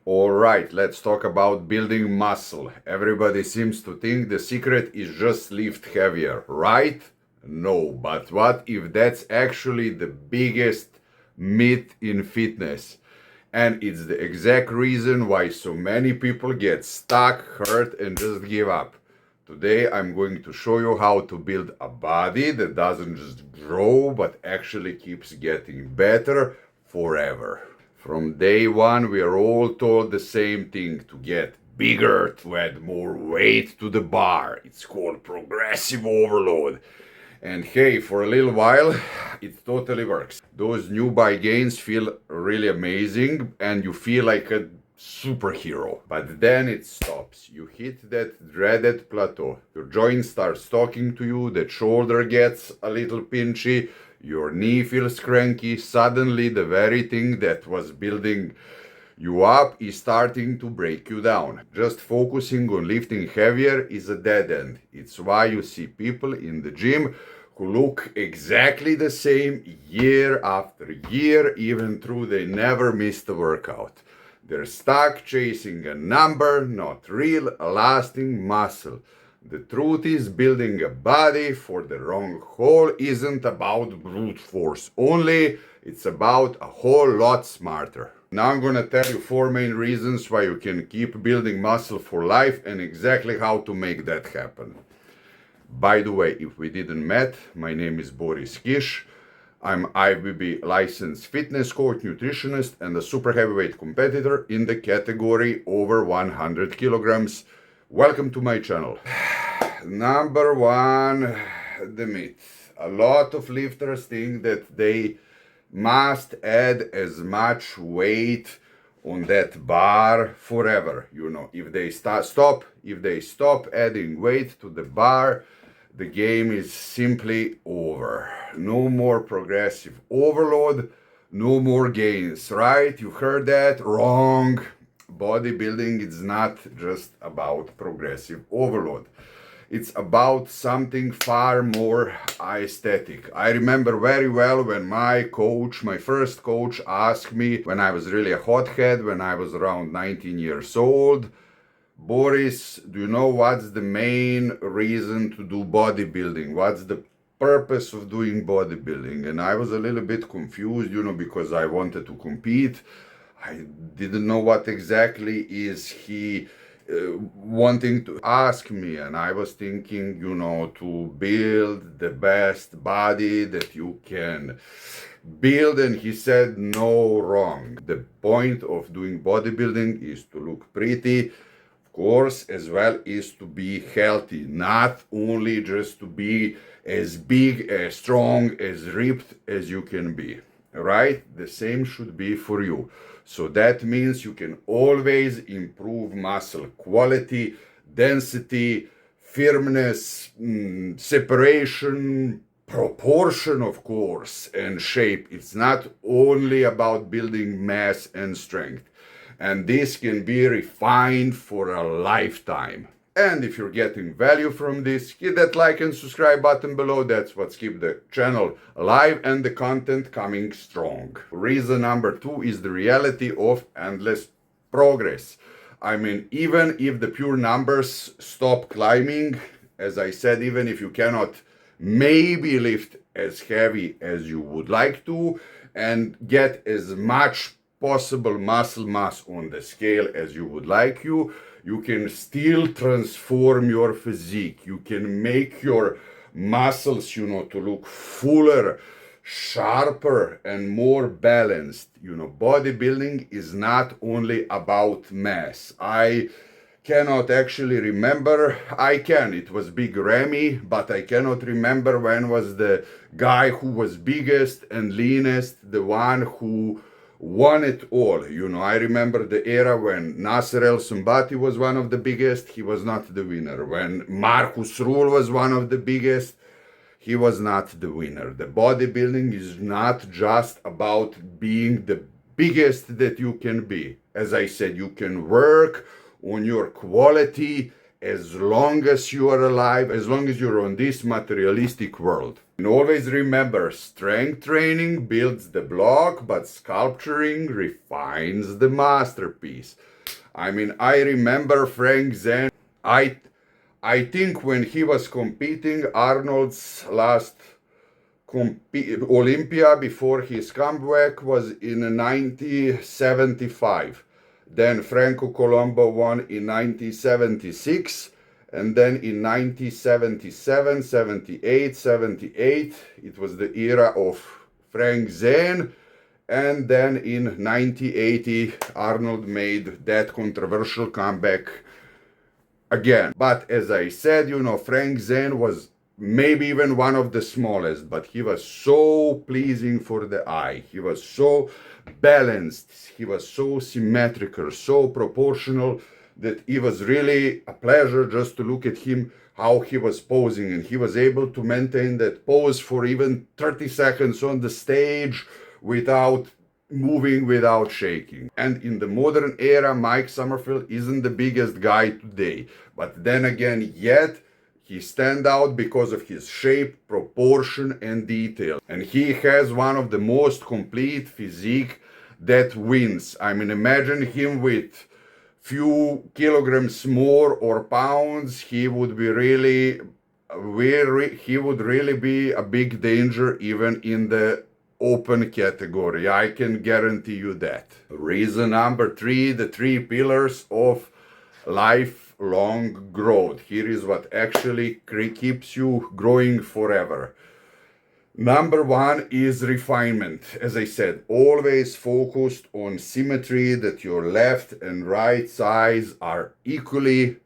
Alright, let's talk about building muscle. Everybody seems to think the secret is just lift heavier, right? No, but what if that's actually the biggest myth in fitness? And it's the exact reason why so many people get stuck, hurt, and just give up. Today I'm going to show you how to build a body that doesn't just grow but actually keeps getting better forever. From day one, we are all told the same thing: to get bigger, to add more weight to the bar. It's called progressive overload. And hey, for a little while, it totally works. Those newbie gains feel really amazing and you feel like a superhero. But then it stops. You hit that dreaded plateau. Your joint starts talking to you, that shoulder gets a little pinchy, your knee feels cranky. Suddenly, the very thing that was building you up is starting to break you down. Just focusing on lifting heavier is a dead end. It's why you see people in the gym who look exactly the same year after year, even though they never missed a workout. They're stuck chasing a number, not real, lasting muscle. The truth is, building a body for the long haul isn't about brute force only, it's about a whole lot smarter. Now I'm gonna tell you 4 main reasons why you can keep building muscle for life and exactly how to make that happen. By the way, if we didn't met, my name is Boris Kish. I'm IBB licensed fitness coach, nutritionist, and a super heavyweight competitor in the category over 100 kilograms. Welcome to my channel. Number one, the myth. A lot of lifters think that they must add as much weight on that bar forever. You know, if they stop adding weight to the bar, the game is simply over. No more progressive overload, no more gains, right? You heard that? Wrong. Bodybuilding is not just about progressive overload. It's about something far more aesthetic. I remember very well when my first coach, asked me when I was really a hothead, when I was around 19 years old, Boris, do you know what's the main reason to do bodybuilding? What's the purpose of doing bodybuilding? And I was a little bit confused, because I wanted to compete. I didn't know what exactly is he wanting to ask me, and I was thinking, to build the best body that you can build, and he said, no, wrong. The point of doing bodybuilding is to look pretty, of course, as well is to be healthy, not only just to be as big, as strong, as ripped as you can be, right? The same should be for you. So that means you can always improve muscle quality, density, firmness, separation, proportion, of course, and shape. It's not only about building mass and strength. And this can be refined for a lifetime. And if you're getting value from this, hit that like and subscribe button below. That's what's keep the channel alive and the content coming strong. Reason number 2 is the reality of endless progress. I mean, even if the pure numbers stop climbing, as I said, even if you cannot maybe lift as heavy as you would like to and get as much possible muscle mass on the scale as you would like, you can still transform your physique. You can make your muscles, to look fuller, sharper, and more balanced. Bodybuilding is not only about mass. I cannot actually remember. It was Big Ramy, but I cannot remember when was the guy who was biggest and leanest, the one who won it all. I remember the era when Nasser El Sumbati was one of the biggest, he was not the winner. When Marcus Rule was one of the biggest, he was not the winner. The bodybuilding is not just about being the biggest that you can be. As I said, you can work on your quality as long as you are alive, as long as you're on this materialistic world. And always remember, strength training builds the block, but sculpturing refines the masterpiece. I mean, I remember Frank Zane. I think when he was competing, Arnold's last Olympia before his comeback was in 1975. Then Franco Colombo won in 1976. And then in 1977, 78, 78, it was the era of Frank Zane. And then in 1980, Arnold made that controversial comeback again. But as I said, Frank Zane was maybe even one of the smallest, but he was so pleasing for the eye. He was so balanced. He was so symmetrical, so proportional, that it was really a pleasure just to look at him, how he was posing. And he was able to maintain that pose for even 30 seconds on the stage without moving, without shaking. And in the modern era, Mike Summerfield isn't the biggest guy today. But then again, yet he stands out because of his shape, proportion, and detail. And he has one of the most complete physique that wins. I mean, imagine him with few kilograms more or pounds, he would be really be a big danger even in the open category. I can guarantee you that. Reason number 3, the 3 pillars of lifelong growth. Here is what actually keeps you growing forever. Number 1 is refinement. As I said, always focused on symmetry, that your left and right sides are equally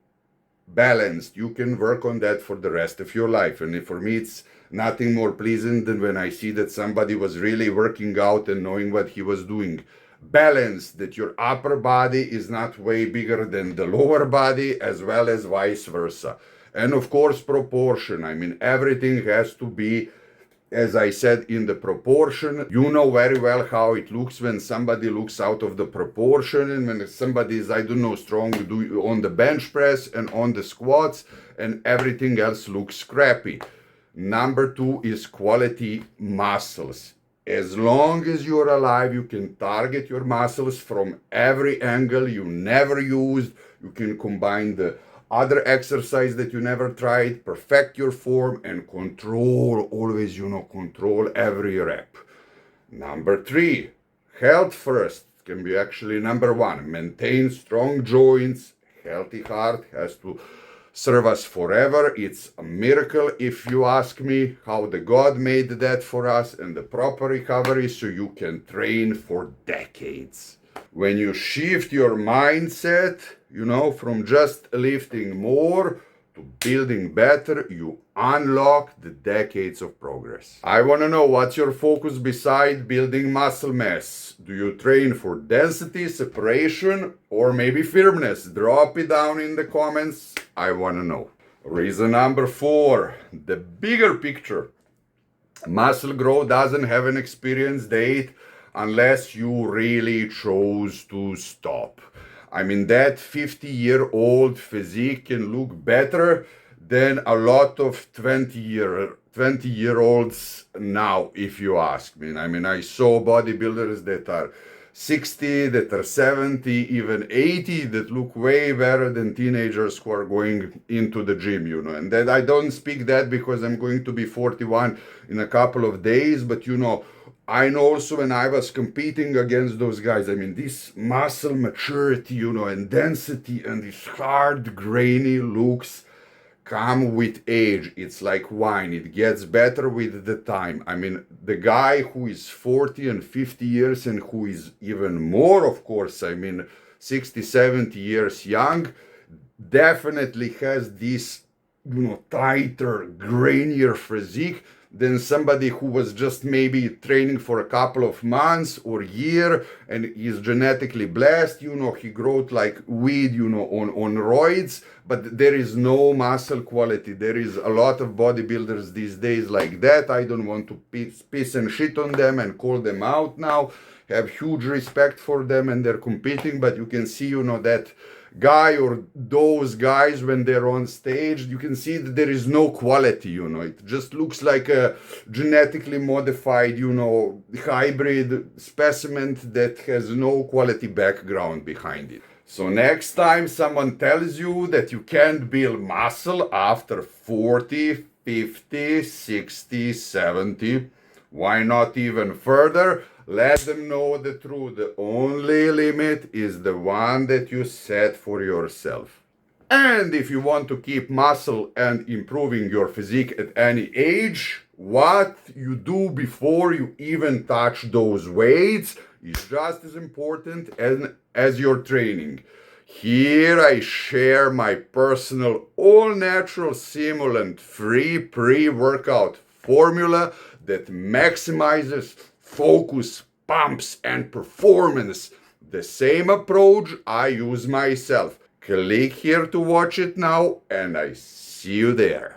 balanced. You can work on that for the rest of your life. And for me, it's nothing more pleasant than when I see that somebody was really working out and knowing what he was doing. Balance, that your upper body is not way bigger than the lower body, as well as vice versa. And of course, proportion. I mean, everything has to be, as I said, in the proportion. You know very well how it looks when somebody looks out of the proportion, and when somebody is, I don't know, strong on the bench press and on the squats, and everything else looks crappy. Number 2 is quality muscles. As long as you're alive, you can target your muscles from every angle you never used. You can combine the other exercise that you never tried, perfect your form, and control, always, control every rep. Number 3, health first can be actually number 1. Maintain strong joints. Healthy heart has to serve us forever. It's a miracle, if you ask me, how the God made that for us, and the proper recovery so you can train for decades. When you shift your mindset, from just lifting more to building better, you unlock the decades of progress. I want to know, what's your focus beside building muscle mass? Do you train for density, separation, or maybe firmness? Drop it down in the comments. I want to know. Reason number 4, the bigger picture. Muscle growth doesn't have an experience date unless you really chose to stop. I mean, that 50-year-old physique can look better than a lot of 20-year-olds now, if you ask me. I mean, I saw bodybuilders that are 60, that are 70, even 80, that look way better than teenagers who are going into the gym, And that I don't speak that because I'm going to be 41 in a couple of days, but I know also when I was competing against those guys, I mean, this muscle maturity, and density, and these hard, grainy looks come with age. It's like wine. It gets better with the time. I mean, the guy who is 40 and 50 years and who is even more, of course, 60, 70 years young, definitely has this, tighter, grainier physique than somebody who was just maybe training for a couple of months or year and is genetically blessed, he grows like weed, on roids, but there is no muscle quality. There is a lot of bodybuilders these days like that. I don't want to piss and shit on them and call them out now. have huge respect for them and they're competing, but you can see, that guy or those guys when they're on stage, you can see that there is no quality, it just looks like a genetically modified, hybrid specimen that has no quality background behind it. So next time someone tells you that you can't build muscle after 40, 50, 60, 70, why not even further? Let them know the truth. The only limit is the one that you set for yourself. And if you want to keep muscle and improving your physique at any age, what you do before you even touch those weights is just as important as your training. Here I share my personal all-natural stimulant free pre-workout formula that maximizes focus, pumps, and performance. The same approach I use myself. Click here to watch it now, and I see you there.